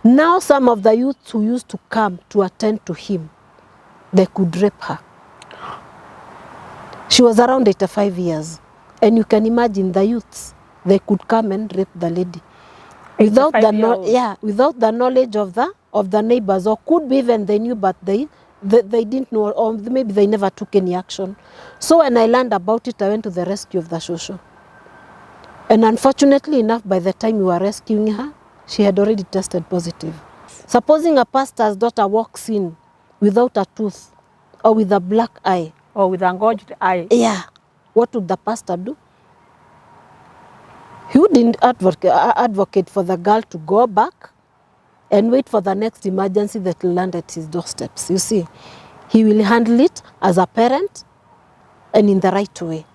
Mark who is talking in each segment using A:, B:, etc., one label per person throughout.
A: Now some of the youths who used to come to attend to him, they could rape her. She was around 85 years. And you can imagine the youths, they could come and rape the lady. Without the knowledge of the neighbors, or could be even they knew, but they didn't know, or maybe they never took any action. So when I learned about it, I went to the rescue of the social. And unfortunately enough, by the time we were rescuing her, she had already tested positive. Supposing a pastor's daughter walks in without a tooth, or with a black eye,
B: or with a gouged eye.
A: Yeah. What would the pastor do? He wouldn't advocate for the girl to go back and wait for the next emergency that will land at his doorsteps. You see, he will handle it as a parent and in the right way.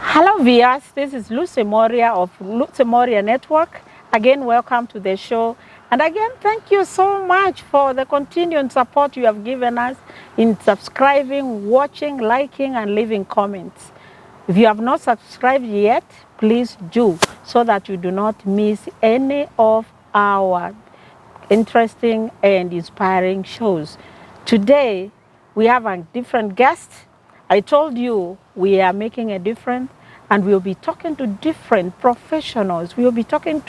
B: Hello viewers, this is Lucy Mworia of Lucy Mworia Network. Again, welcome to the show. And again, thank you so much for the continued support you have given us in subscribing, watching, liking, and leaving comments. If you have not subscribed yet, please do, so that you do not miss any of our interesting and inspiring shows. Today, we have a different guest. I told you we are making a difference, and we'll be talking to different professionals. We'll be tapping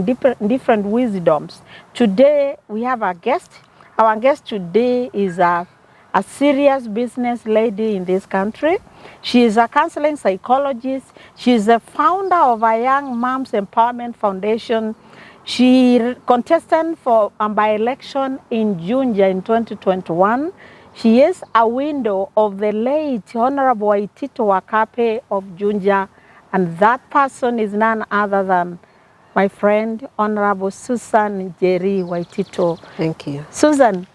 B: different wisdoms. Today, we have a guest. Our guest today is a serious business lady in this country. She is a counseling psychologist. She is the founder of a Young Moms Empowerment Foundation. She contested for a by-election in Juja in 2021. She is a widow of the late Honorable Widowhood Wakapee of Juja, and that person is none other than my friend, Honorable Susan Njeri Wakapee.
A: Thank you.
B: Susan,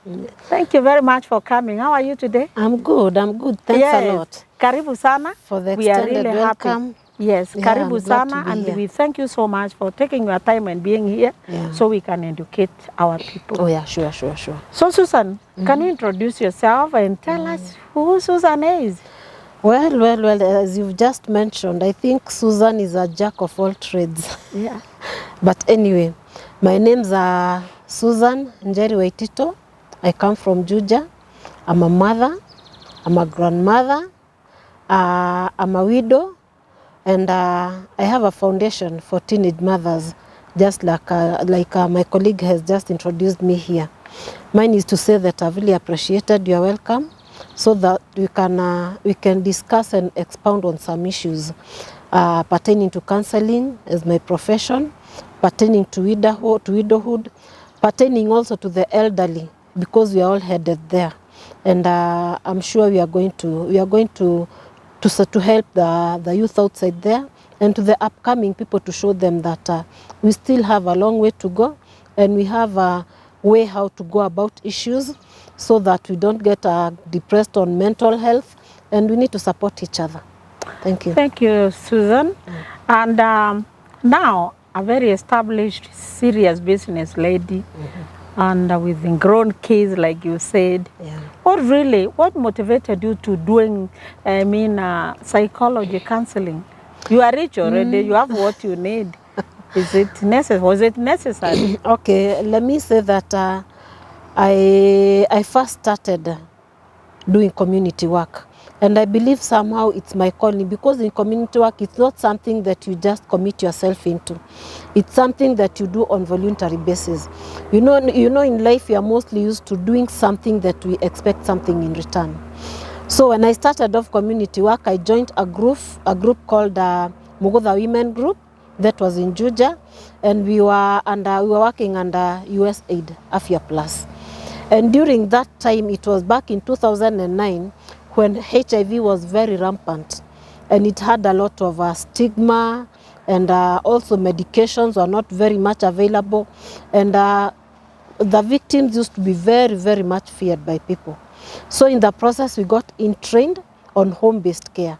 B: thank you very much for coming. How are you today?
A: I'm good. Thanks a lot.
B: Karibu sana.
A: For the extended welcome.
B: Happy. Yes,
A: yeah,
B: karibu sana, and we thank you so much for taking your time and being here, so we can educate our people.
A: Oh yeah, sure.
B: So Susan, can you introduce yourself and tell us who Susan is?
A: Well, as you've just mentioned, I think Susan is a jack of all trades.
B: Yeah.
A: But anyway, my name's Susan Njeri Wakapee. I come from Juja. I'm a mother, I'm a grandmother, I'm a widow, and I have a foundation for teenage mothers, just like my colleague has just introduced me here. Mine is to say that I've really appreciated your welcome, so that we can discuss and expound on some issues pertaining to counseling as my profession, pertaining to widowhood, pertaining also to the elderly, because we are all headed there. And I'm sure we are going to help the youth outside there, and to the upcoming people, to show them that we still have a long way to go, and we have a way how to go about issues, so that we don't get depressed on mental health, and we need to support each other. Thank you.
B: Thank you, Susan. And now, a very established, serious business lady, and with grown kids, like you said.
A: Yeah.
B: What motivated you to doing, psychology counseling? You are rich already, you have what you need. Was it necessary?
A: Okay, let me say that I first started doing community work, and I believe somehow it's my calling, because in community work, it's not something that you just commit yourself into. It's something that you do on voluntary basis. You know, in life, we are mostly used to doing something that we expect something in return. So when I started off community work, I joined a group called Mugodha Women Group, that was in Juja, and we were working under USAID, Afya Plus. And during that time, it was back in 2009, when HIV was very rampant, and it had a lot of stigma, and also medications were not very much available, and the victims used to be very, very much feared by people. So in the process, we got trained on home-based care,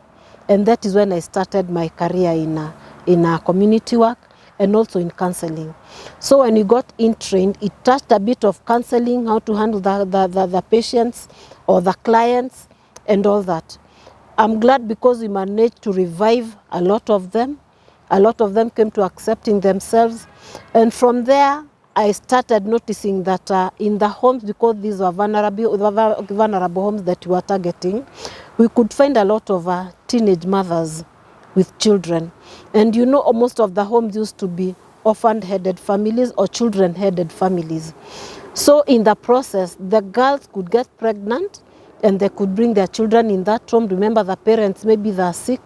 A: and that is when I started my career in community work. and also in counseling. So when we got in trained, it touched a bit of counseling, how to handle the patients or the clients and all that. I'm glad because we managed to revive a lot of them. A lot of them came to accepting themselves. And from there, I started noticing that in the homes, because these were vulnerable homes that we were targeting, we could find a lot of teenage mothers with children. And you know, most of the homes used to be orphan-headed families or children-headed families. So in the process, the girls could get pregnant and they could bring their children in that home. Remember, the parents, maybe they're sick.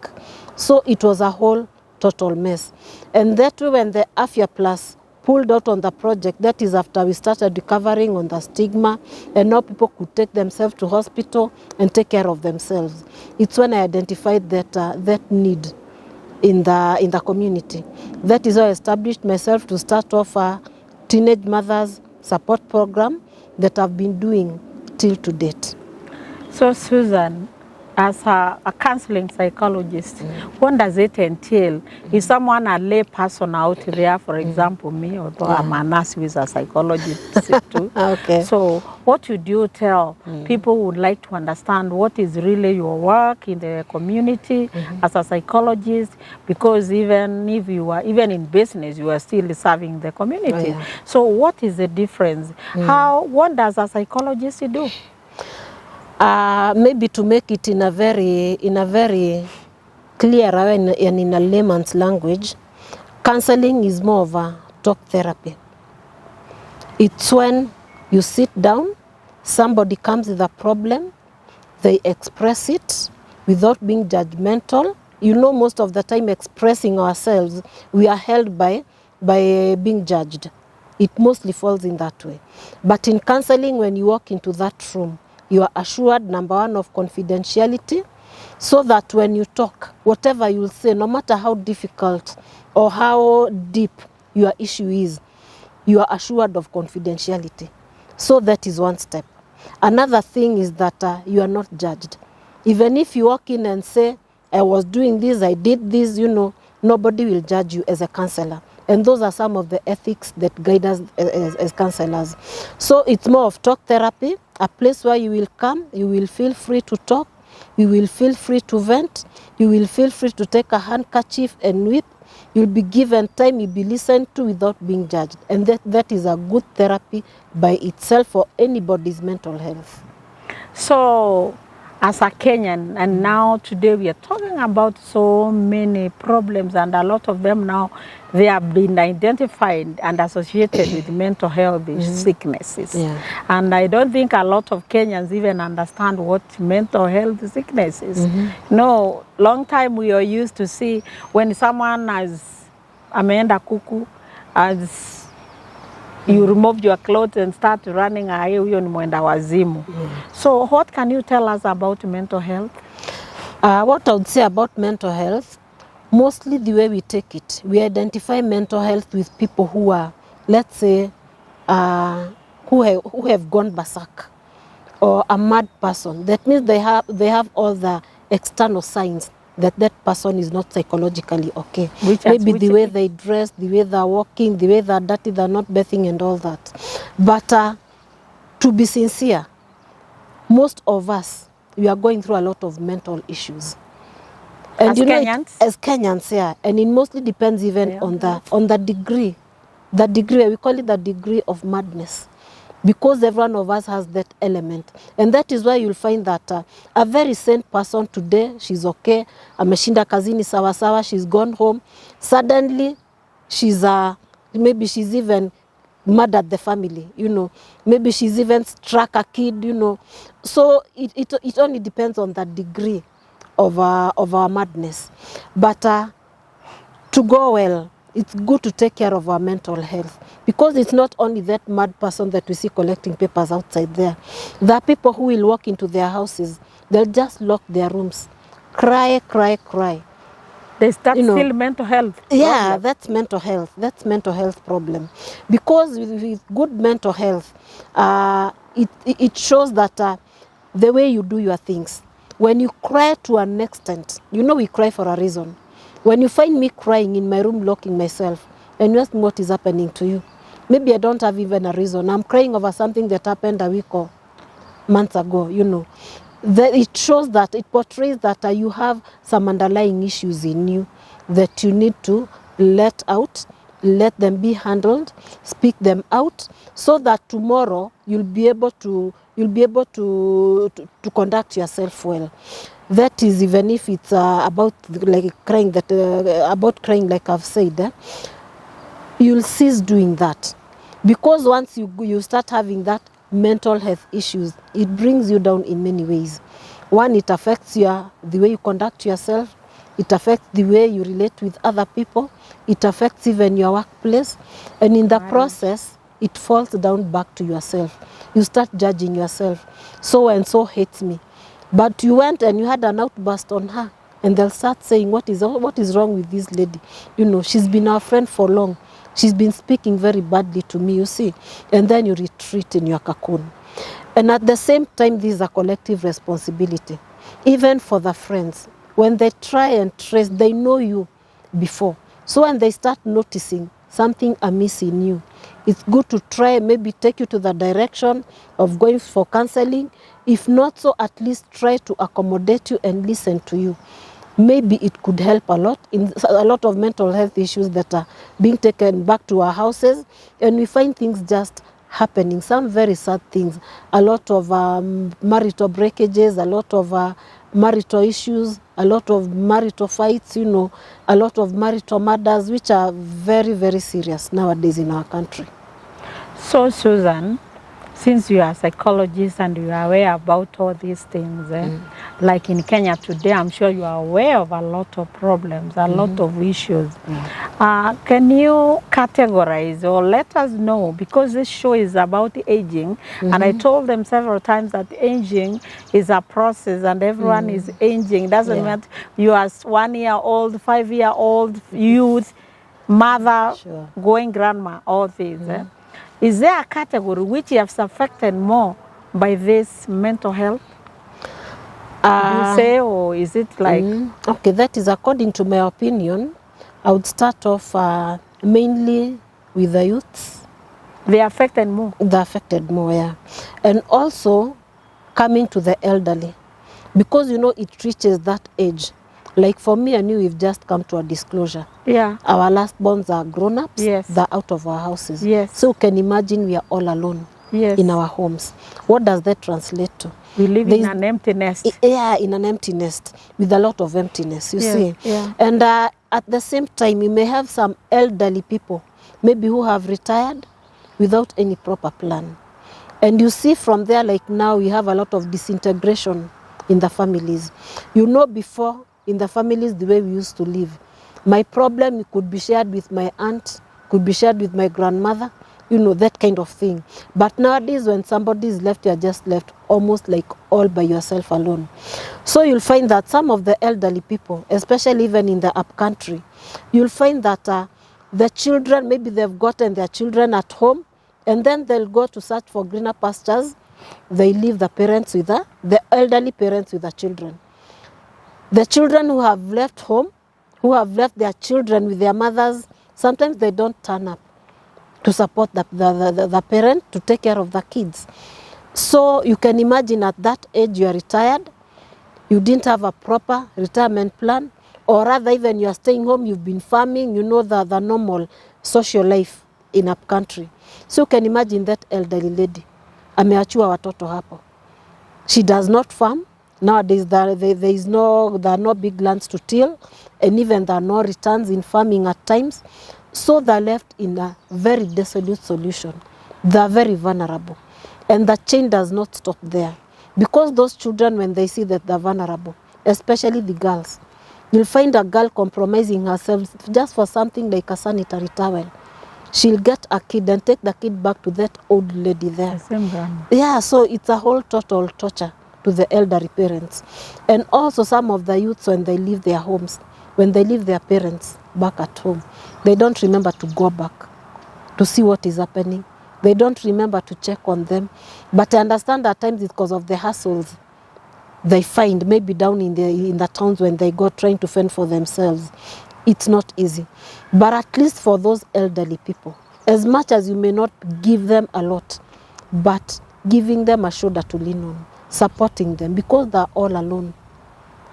A: So it was a whole total mess. And that way, when the Afya Plus pulled out on the project, that is after we started recovering on the stigma, and now people could take themselves to hospital and take care of themselves. It's when I identified that need in the community. That is how I established myself to start off a teenage mothers support program that I've been doing till to date.
B: So Susan, as a counseling psychologist, what does it entail? Is someone a lay person out there, for example, me, although I'm a nurse who is a psychologist too.
A: Okay.
B: So what would you tell people who would like to understand what is really your work in the community as a psychologist? Because even if you are, even in business, you are still serving the community.
A: Oh, yeah.
B: So what is the difference? What does a psychologist do?
A: Maybe to make it in a very clear way and in a layman's language, counseling is more of a talk therapy. It's when you sit down, somebody comes with a problem, they express it without being judgmental. You know, most of the time expressing ourselves, we are held by being judged. It mostly falls in that way. But in counseling, when you walk into that room, you are assured, number one, of confidentiality, so that when you talk, whatever you'll say, no matter how difficult or how deep your issue is, you are assured of confidentiality. So that is one step. Another thing is that you are not judged. Even if you walk in and say, I was doing this, I did this, you know, nobody will judge you as a counselor. And those are some of the ethics that guide us as counselors. So it's more of talk therapy, a place where you will come, you will feel free to talk, you will feel free to vent, you will feel free to take a handkerchief and weep. You'll be given time, you'll be listened to without being judged. And that is a good therapy by itself for anybody's mental health.
B: So, as a Kenyan, and now today we are talking about so many problems, and a lot of them now, they have been identified and associated with mental health sicknesses.
A: Yeah.
B: And I don't think a lot of Kenyans even understand what mental health sickness is. No, long time we are used to see when someone has ameenda kuku, as you remove your clothes and start running away, huyo ni mwenda wazimu. So what can you tell us about mental health?
A: What I would say about mental health, mostly the way we take it, we identify mental health with people who are, let's say, who have gone berserk, or a mad person. That means they have all the external signs that person is not psychologically okay. Maybe the way they dress, the way they're walking, the way they're dirty, they're not bathing and all that. But to be sincere, most of us, we are going through a lot of mental issues. And
B: as Kenyans?
A: As Kenyans, yeah. And it mostly depends even on the degree. The degree, we call it the degree of madness. Because every one of us has that element. And that is why you'll find that a very sane person today, she's okay, ameshinda kazini sawa sawa, she's gone home. Suddenly, maybe she's even murdered the family, you know. Maybe she's even struck a kid, you know. So it only depends on the degree of our madness. But to go well, it's good to take care of our mental health, because it's not only that mad person that we see collecting papers outside there. There are people who will walk into their houses, they'll just lock their rooms, cry.
B: That's still mental health problem.
A: Yeah, that's mental health. That's mental health problem. Because with good mental health, it shows that the way you do your things, when you cry to an extent, you know we cry for a reason. When you find me crying in my room, locking myself, and you ask me what is happening to you. Maybe I don't have even a reason. I'm crying over something that happened a week or months ago, you know. It shows that, it portrays that you have some underlying issues in you that you need to let out, let them be handled, speak them out, so that tomorrow you'll be able to conduct yourself well. That is, even if it's about like crying, about crying, like I've said, you'll cease doing that, because once you start having that mental health issues, it brings you down in many ways. One, it affects the way you conduct yourself. It affects the way you relate with other people. It affects even your workplace. And in the process, it falls down back to yourself. You start judging yourself. So and so hates me. But you went and you had an outburst on her, and they'll start saying, what is wrong with this lady? You know, she's been our friend for long. She's been speaking very badly to me, you see. And then you retreat in your cocoon. And at the same time, this is a collective responsibility. Even for the friends, when they try and trace, they know you before. So when they start noticing something amiss in you, it's good to try, maybe take you to the direction of going for counseling. If not so, at least try to accommodate you and listen to you. Maybe it could help a lot in a lot of mental health issues that are being taken back to our houses, and we find things just happening, some very sad things, a lot of marital breakages, a lot of marital issues, a lot of marital fights, you know, a lot of marital murders, which are very, very serious nowadays in our country.
B: So Susan, since you are a psychologist and you are aware about all these things, like in Kenya today, I'm sure you are aware of a lot of problems, a lot of issues. Can you categorize or let us know, because this show is about aging, and I told them several times that aging is a process and everyone is aging. Doesn't matter you are 1 year old, 5 year old, youth, mother, going grandma, all these. Is there a category which is affected more by this mental health? You say, or is it like...
A: Okay, that is according to my opinion. I would start off mainly with the youths.
B: They are affected more?
A: They're affected more, yeah. And also coming to the elderly. Because, you know, it reaches that age. Like for me and you, we've just come to a disclosure.
B: Yeah.
A: Our last borns are grown-ups.
B: Yes.
A: They're out of our houses.
B: Yes.
A: So you can imagine we are all alone.
B: Yes.
A: In our homes. What does that translate to?
B: We live in an empty nest.
A: Yeah, in an empty nest with a lot of emptiness, you see.
B: Yeah.
A: And at the same time, you may have some elderly people, maybe who have retired without any proper plan. And you see from there, like now, we have a lot of disintegration in the families. You know, before, in the families, the way we used to live, my problem could be shared with my aunt, could be shared with my grandmother, you know, that kind of thing. But nowadays, when somebody is left, you're just left almost like all by yourself alone. So you'll find that some of the elderly people, especially even in the upcountry, you'll find that the children, maybe they've gotten their children at home, and then they'll go to search for greener pastures. They leave the parents with the elderly parents with the children. The children who have left home, who have left their children with their mothers, sometimes they don't turn up to support the parent to take care of the kids. So you can imagine at that age you are retired, you didn't have a proper retirement plan, or rather even you are staying home, you've been farming, you know the normal social life in up country. So you can imagine that elderly lady, ameachua watoto hapo. She does not farm. Nowadays there are no big lands to till, and even there are no returns in farming at times. So they're left in a very desolate solution. They're very vulnerable. And the chain does not stop there. Because those children, when they see that they're vulnerable, especially the girls, you'll find a girl compromising herself just for something like a sanitary towel. She'll get a kid and take the kid back to that old lady there.
B: The same grandma.
A: Yeah, so it's a whole total torture to the elderly parents. And also some of the youths, when they leave their homes, when they leave their parents back at home, they don't remember to go back to see what is happening. They don't remember to check on them. But I understand at times it's because of the hassles they find, maybe down in the towns when they go trying to fend for themselves. It's not easy. But at least for those elderly people, as much as you may not give them a lot, but giving them a shoulder to lean on, supporting them, because they're all alone.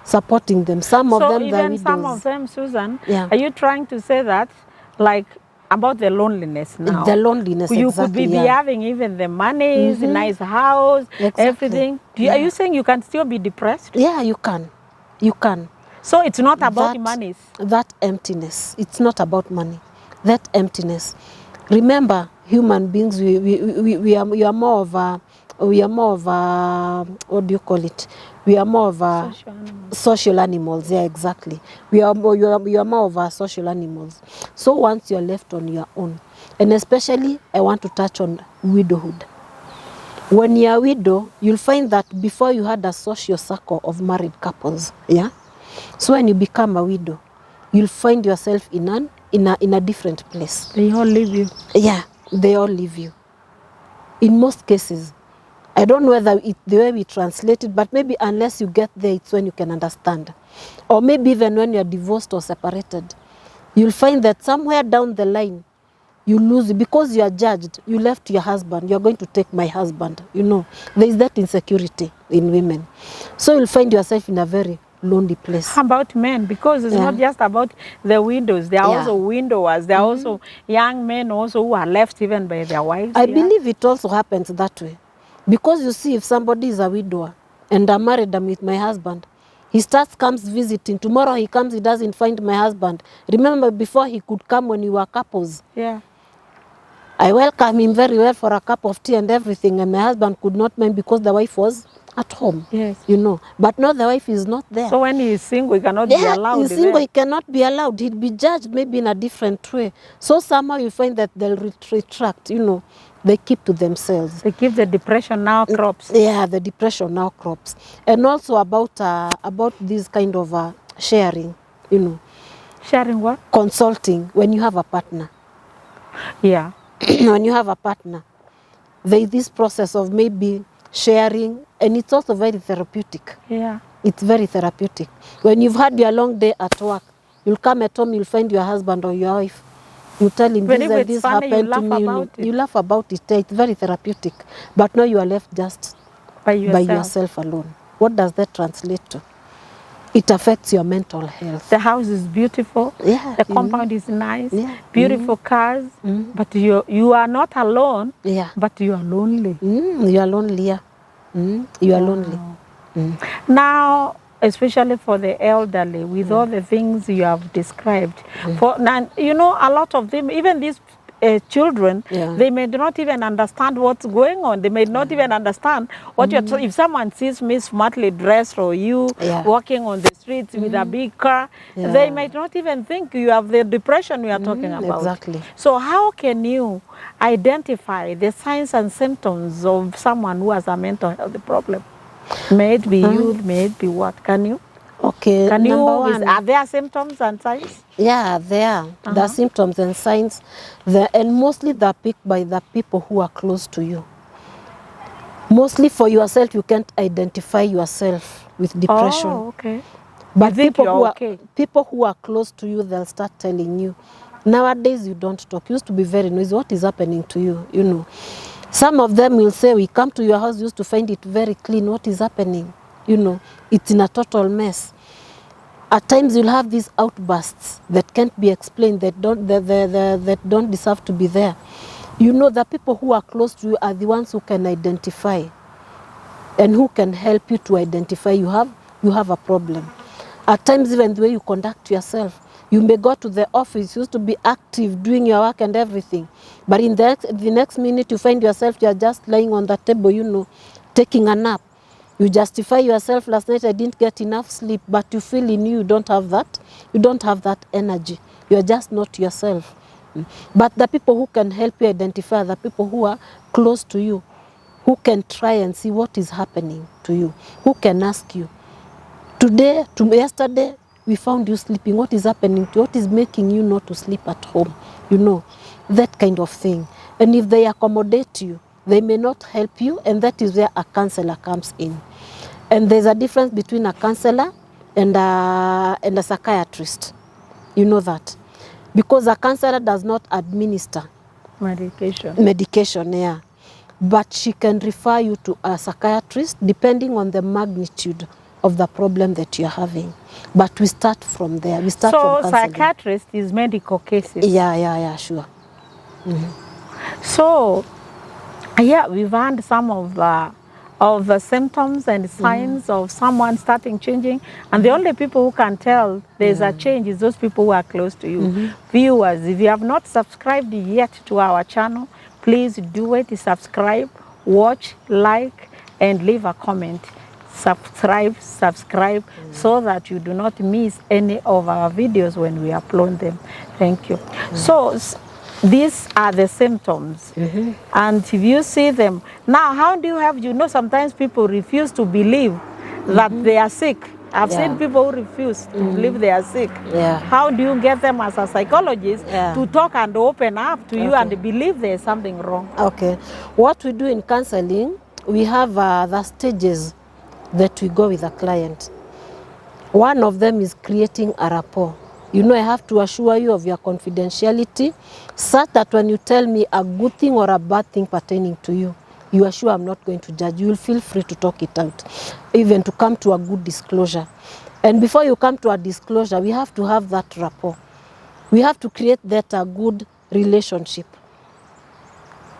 A: Supporting them. Some of them, they're
B: even
A: widows.
B: some of them, Susan,
A: Yeah.
B: are you trying to say that, like, about the loneliness now?
A: The loneliness,
B: you
A: exactly,
B: could be having even the money, the nice house,
A: Exactly.
B: everything. Are you saying you can still be depressed?
A: Yeah, you can. You can.
B: So it's not about the money.
A: That emptiness. It's not about money. That emptiness. Remember, human beings, we are more of a, what do you call it? We are more of a social animals. Yeah, exactly. We are more of a social animals. So once you're left on your own, and especially I want to touch on widowhood. When you're a widow, you'll find that before you had a social circle of married couples, yeah? So when you become a widow, you'll find yourself in a different place.
B: They all leave you.
A: Yeah, they all leave you. In most cases, I don't know whether the way we translate it, but maybe unless you get there, it's when you can understand. Or maybe even when you're divorced or separated, you'll find that somewhere down the line, you lose it because you are judged. You left your husband. You're going to take my husband. You know, there is that insecurity in women. So you'll find yourself in a very lonely place.
B: How about men? Because it's not just about the widows. There are also widowers. There are also young men also who are left even by their wives.
A: I believe it also happens that way. Because you see, if somebody is a widower and I'm married, I'm with my husband, he comes visiting. Tomorrow he comes, he doesn't find my husband. Remember, before he could come when we were couples.
B: Yeah.
A: I welcome him very well for a cup of tea and everything, and my husband could not mind because the wife was at home.
B: Yes.
A: You know, but now the wife is not there.
B: So when he is single, he cannot be allowed.
A: He's single, he cannot be allowed. He'd be judged maybe in a different way. So somehow you find that they'll retract, you know, they keep to themselves.
B: They keep the depression now crops.
A: Yeah, the depression now crops. And also about this kind of sharing, you know.
B: Sharing what?
A: Consulting when you have a partner.
B: Yeah.
A: When you have a partner, there is this process of maybe sharing, and it's also very therapeutic.
B: Yeah.
A: It's very therapeutic. When you've had your long day at work, you'll come at home, you'll find your husband or your wife. You tell him this and this happened to me. You laugh about it. It's very therapeutic. But now you are left just by yourself alone. What does that translate to? It affects your mental health.
B: The house is beautiful.
A: Yeah.
B: The compound is nice.
A: Yeah.
B: Beautiful cars. But you are not alone.
A: Yeah.
B: But you are lonely.
A: You are lonely. Yeah. You are lonely.
B: Now, especially for the elderly, with all the things you have described, you know, a lot of them, even these children, they may not even understand what's going on. They may not even understand what you're if someone sees me smartly dressed or you walking on the streets with a big car, they might not even think you have the depression we are talking about.
A: Exactly.
B: So how can you identify the signs and symptoms of someone who has a mental health problem? May it be you, may it be what? Can you?
A: Okay, number one.
B: Are there symptoms and signs?
A: Yeah, there are. There are symptoms and signs. And mostly they're picked by the people who are close to you. Mostly for yourself, you can't identify yourself with depression.
B: Oh, okay.
A: But people who are close to you, they'll start telling you. Nowadays, you don't talk. You used to be very noisy. What is happening to you? You know. Some of them will say, we come to your house, you used to find it very clean. What is happening? You know, it's in a total mess. At times you'll have these outbursts that can't be explained, that don't deserve to be there. You know, the people who are close to you are the ones who can identify and who can help you to identify you have a problem. At times, even the way you conduct yourself, you may go to the office, you used to be active, doing your work and everything. But in the next minute, you find yourself, you're just lying on the table, you know, taking a nap. You justify yourself, last night I didn't get enough sleep, but you feel in you don't have that. You don't have that energy. You're just not yourself. But the people who can help you identify are the people who are close to you, who can try and see what is happening to you, who can ask you, yesterday, we found you sleeping. What is happening to you? What is making you not to sleep at home? You know, that kind of thing. And if they accommodate you, they may not help you, and that is where a counselor comes in. And there's a difference between a counselor and a psychiatrist. You know that. Because a counselor does not administer medication, yeah. But she can refer you to a psychiatrist depending on the magnitude of the problem that you're having. But we start from there. We start from counseling.
B: So psychiatrist is medical cases?
A: Yeah, sure.
B: So, yeah, we've had some of the symptoms and signs of someone starting changing, and the only people who can tell there's a change is those people who are close to you. Viewers, if you have not subscribed yet to our channel, please do it. Subscribe, watch, like, and leave a comment. Subscribe, so that you do not miss any of our videos when we upload them. Thank you. So these are the symptoms, and if you see them now, how do you have, sometimes people refuse to believe that they are sick. I've seen people who refuse to believe they are sick. How do you get them as a psychologist to talk and open up to you and believe there's something wrong? Okay,
A: what we do in counseling, we have the stages that we go with a client. One of them is creating a rapport. I have to assure you of your confidentiality, such that when you tell me a good thing or a bad thing pertaining to you, you are sure I'm not going to judge. You will feel free to talk it out, even to come to a good disclosure. And before you come to a disclosure, we have to have that rapport. We have to create that a good relationship,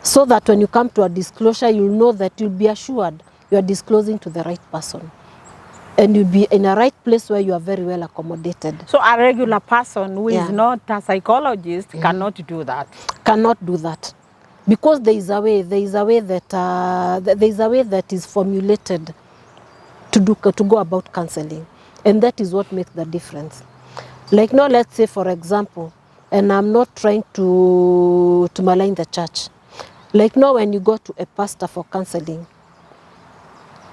A: so that when you come to a disclosure, you'll know that you'll be assured you are disclosing to the right person. And you'll be in a right place where you are very well accommodated.
B: So a regular person who is not a psychologist cannot do that?
A: Cannot do that. Because there is a way that is formulated to go about counseling. And that is what makes the difference. Like now, let's say, for example, and I'm not trying to malign the church. Like now, when you go to a pastor for counseling,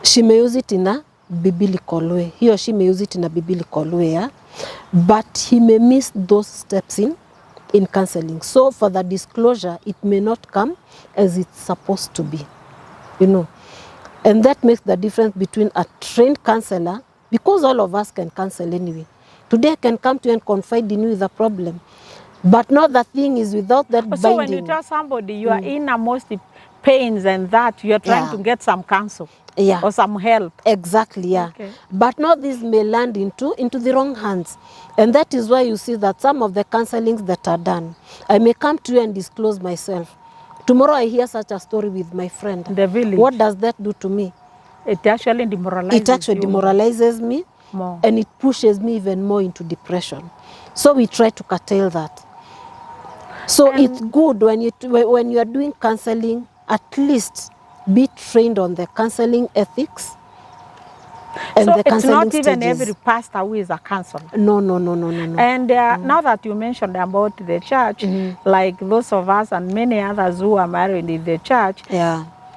A: she may use it in a biblical way. He or she may use it in a biblical way, yeah? But he may miss those steps in counseling. So for the disclosure, it may not come as it's supposed to be, And that makes the difference between a trained counselor, because all of us can counsel anyway. Today I can come to you and confide in you with a problem. But not the thing is without that binding.
B: So when you tell somebody you are in most pains and that, you are trying to get some counsel. Or some help.
A: Exactly, yeah. Okay. But now this may land into the wrong hands. And that is why you see that some of the counselings that are done, I may come to you and disclose myself. Tomorrow I hear such a story with my friend.
B: The village.
A: What does that do to me?
B: It actually demoralizes
A: me more. And it pushes me even more into depression. So we try to curtail that. So it's good when you are doing counseling, at least be trained on the counseling ethics and
B: so
A: the counseling
B: stages. It's not even every pastor who is a counselor.
A: No.
B: And now that you mentioned about the church, like those of us and many others who are married in the church,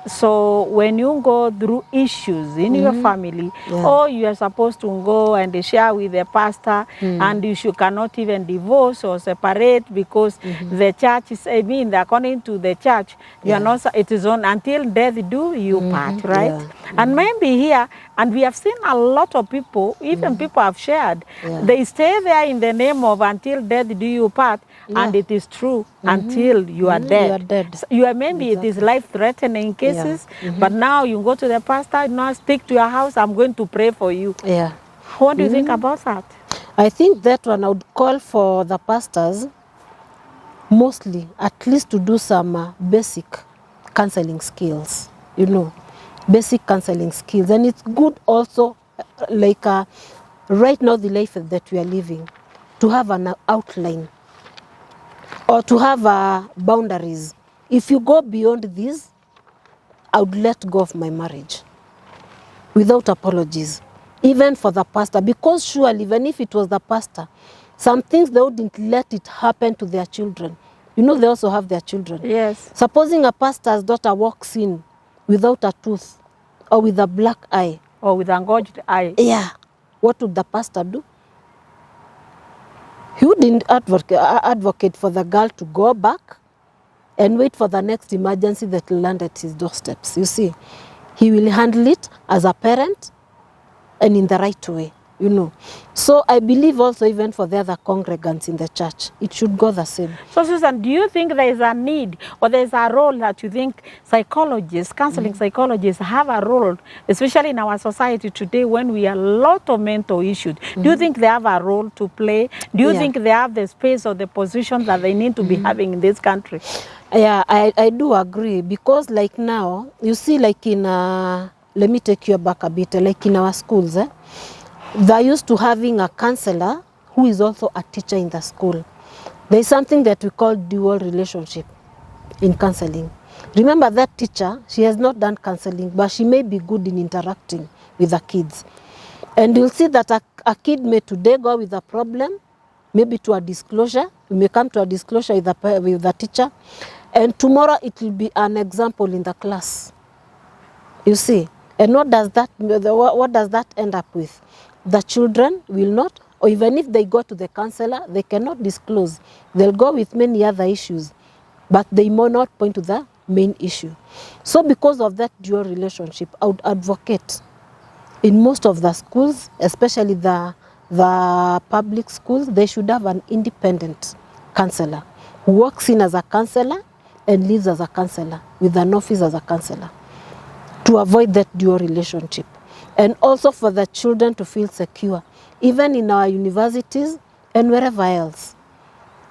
B: so when you go through issues in your family, or you are supposed to go and share with the pastor, and you cannot even divorce or separate because the church is, according to the church, you are not, it is on until death do you part, right? And maybe here, and we have seen a lot of people, even people have shared, they stay there in the name of until death do you part, and it is true until you are dead.
A: You are dead.
B: So maybe it is life-threatening cases, but now you go to the pastor, now stick to your house, I'm going to pray for you. What do you think about that?
A: I think that one I would call for the pastors mostly at least to do some basic counseling skills, basic counseling skills. And it's good also, like right now the life that we are living, to have an outline or to have boundaries. If you go beyond this, I would let go of my marriage without apologies, even for the pastor, because surely even if it was the pastor, some things they wouldn't let it happen to their children. They also have their children.
B: Yes.
A: Supposing a pastor's daughter walks in without a tooth or with a black eye.
B: Or with an gouged eye.
A: Yeah. What would the pastor do? He wouldn't advocate for the girl to go back and wait for the next emergency that will land at his doorsteps. You see, he will handle it as a parent and in the right way, you know. So I believe also even for the other congregants in the church, it should go the same.
B: So Susan, do you think there is a need or there is a role that you think psychologists, counseling psychologists have a role, especially in our society today when we have a lot of mental issues? Do you think they have a role to play? Do you think they have the space or the position that they need to be having in this country?
A: Yeah, I do agree, because like now, you see, like in, let me take you back a bit, like in our schools, they're used to having a counselor who is also a teacher in the school. There's something that we call dual relationship in counseling. Remember, that teacher, she has not done counseling, but she may be good in interacting with the kids. And you'll see that a kid may today go with a problem, maybe to a disclosure. We may come to a disclosure with the teacher, and tomorrow it will be an example in the class. You see, and what does that end up with? The children will not, or even if they go to the counselor, they cannot disclose. They'll go with many other issues, but they may not point to the main issue. So because of that dual relationship, I would advocate in most of the schools, especially the public schools, they should have an independent counselor who works in as a counselor and lives as a counselor with an office as a counselor, to avoid that dual relationship. And also for the children to feel secure, even in our universities and wherever else.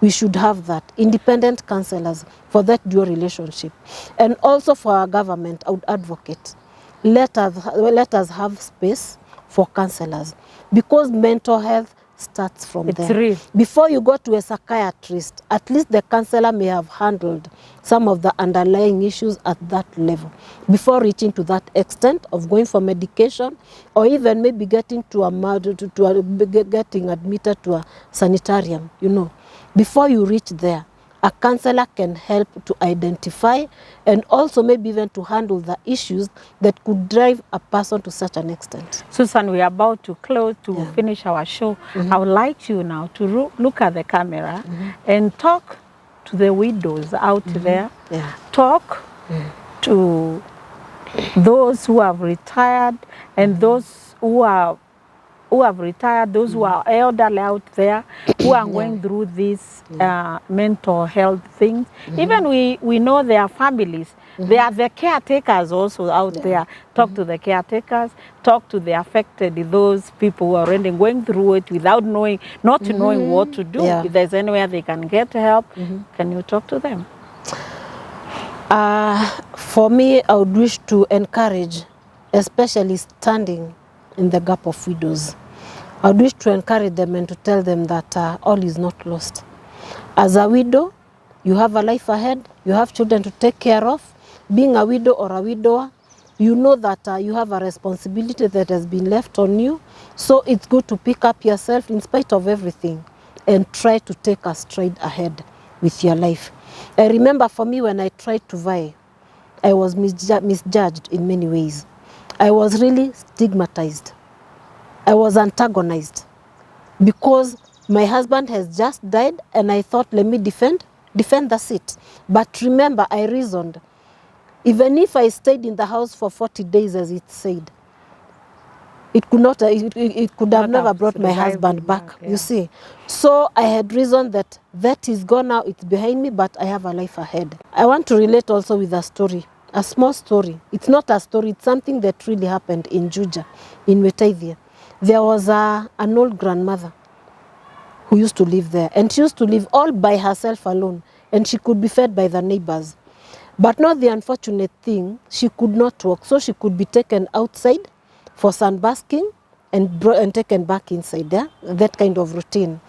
A: We should have that, independent counselors for that dual relationship. And also for our government, I would advocate, let us have space for counselors, because mental health starts from there.
B: Real.
A: Before you go to a psychiatrist, at least the counselor may have handled some of the underlying issues at that level before reaching to that extent of going for medication, or even maybe getting getting admitted to a sanitarium, you know. Before you reach there, a counselor can help to identify and also maybe even to handle the issues that could drive a person to such an extent.
B: Susan, we are about to close to finish our show. I would like you now to look at the camera and talk to the widows out there.
A: Yeah.
B: Talk to those who have retired and those who have retired, those who are elderly out there, who are going through these mental health things. Even we know their families. They are the caretakers also out there. Talk to the caretakers, talk to the affected, those people who are already going through it without knowing, not knowing what to do. If there's anywhere they can get help, can you talk to them?
A: For me, I would wish to encourage, especially standing in the gap of widows. I would wish to encourage them and to tell them that all is not lost. As a widow, you have a life ahead, you have children to take care of. Being a widow or a widower, you know that you have a responsibility that has been left on you. So it's good to pick up yourself in spite of everything and try to take a stride ahead with your life. I remember for me when I tried to vie, I was misjudged in many ways. I was really stigmatized. I was antagonized because my husband has just died and I thought, let me defend the seat. But remember, I reasoned. Even if I stayed in the house for 40 days, as it said, it could have never brought my husband back, you see. So I had reasoned that is gone now, it's behind me, but I have a life ahead. I want to relate also with a story, a small story. It's not a story, it's something that really happened in Juja, in Widowhood. There was an old grandmother who used to live there, and she used to live all by herself alone, and she could be fed by the neighbors. But not the unfortunate thing, she could not walk, so she could be taken outside for sunbasking and taken back inside, that kind of routine.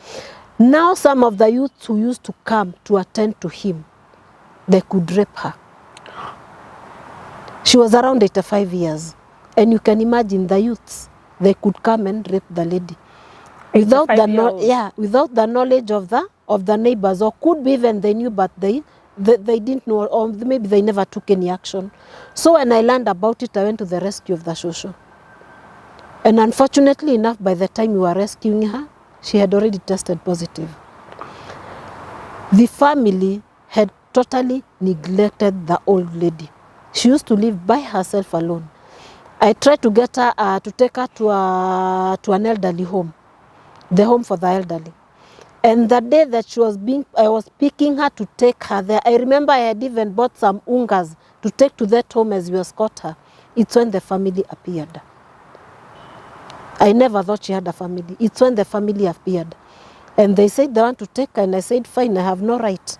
A: Now some of the youths who used to come to attend to him, they could rape her. She was around 85 years, and you can imagine the youths, they could come and rape the lady without the knowledge of the neighbors, or could be even they knew but they didn't know, or maybe they never took any action. So when I learned about it, I went to the rescue of the social. And unfortunately enough, by the time we were rescuing her, she had already tested positive. The family had totally neglected the old lady. She used to live by herself alone. I tried to get her to take her to an elderly home, the home for the elderly. And the day that I was picking her to take her there, I remember I had even bought some ungas to take to that home as we escort her. It's when the family appeared. I never thought she had a family. It's when the family appeared. And they said they want to take her, and I said, fine, I have no right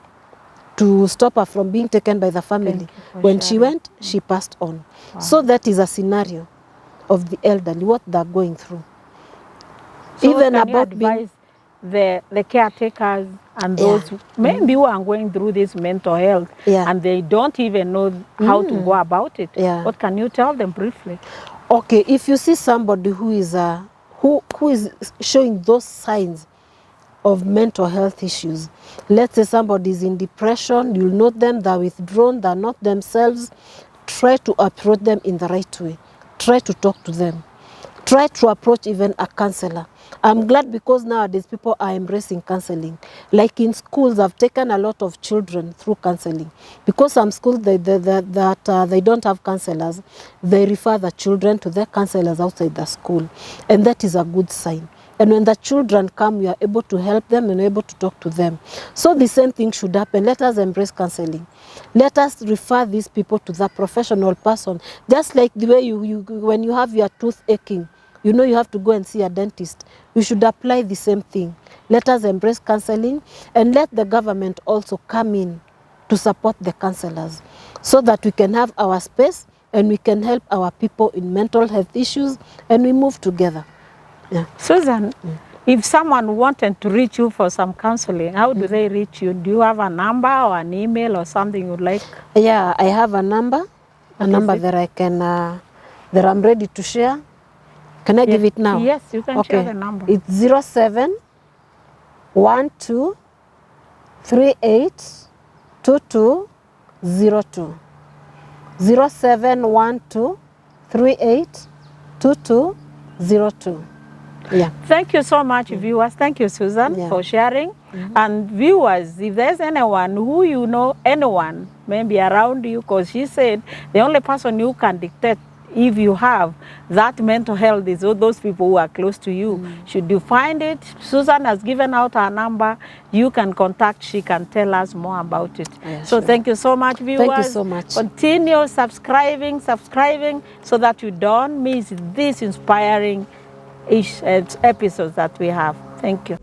A: to stop her from being taken by the family. When she went, she passed on. Wow. So that is a scenario of the elderly, what they're going through.
B: So even about being the caretakers and those maybe who are going through this mental health and they don't even know how to go about it. What can you tell them briefly?
A: Okay, if you see somebody who is who is showing those signs of mental health issues, let's say somebody is in depression, you'll know them, they're withdrawn, they're not themselves, try to approach them in the right way. Try to talk to them. Try to approach even a counselor. I'm glad because nowadays people are embracing counseling. Like in schools, I've taken a lot of children through counseling. Because some schools they don't have counselors, they refer the children to their counselors outside the school. And that is a good sign. And when the children come, you are able to help them and able to talk to them. So the same thing should happen. Let us embrace counseling. Let us refer these people to the professional person. Just like the way when you have your tooth aching, you know you have to go and see a dentist. You should apply the same thing. Let us embrace counseling and let the government also come in to support the counselors so that we can have our space and we can help our people in mental health issues and we move together. Yeah.
B: Susan, if someone wanted to reach you for some counseling, how do they reach you? Do you have a number or an email or something you'd like?
A: Yeah, I have a number that I can, that I'm ready to share. Can I give it now?
B: Yes, you can share the number.
A: It's 07 12 38 2202. 07 12 38 2202. Yeah.
B: Thank you so much, viewers. Thank you, Susan, for sharing. And viewers, if there's anyone who you know, anyone maybe around you, because she said the only person you can dictate if you have that mental health is all those people who are close to you. Should you find it, Susan has given out her number. You can contact, she can tell us more about it. So thank you so much, viewers.
A: Thank you so much.
B: Continue subscribing so that you don't miss these inspiring episodes that we have. Thank you.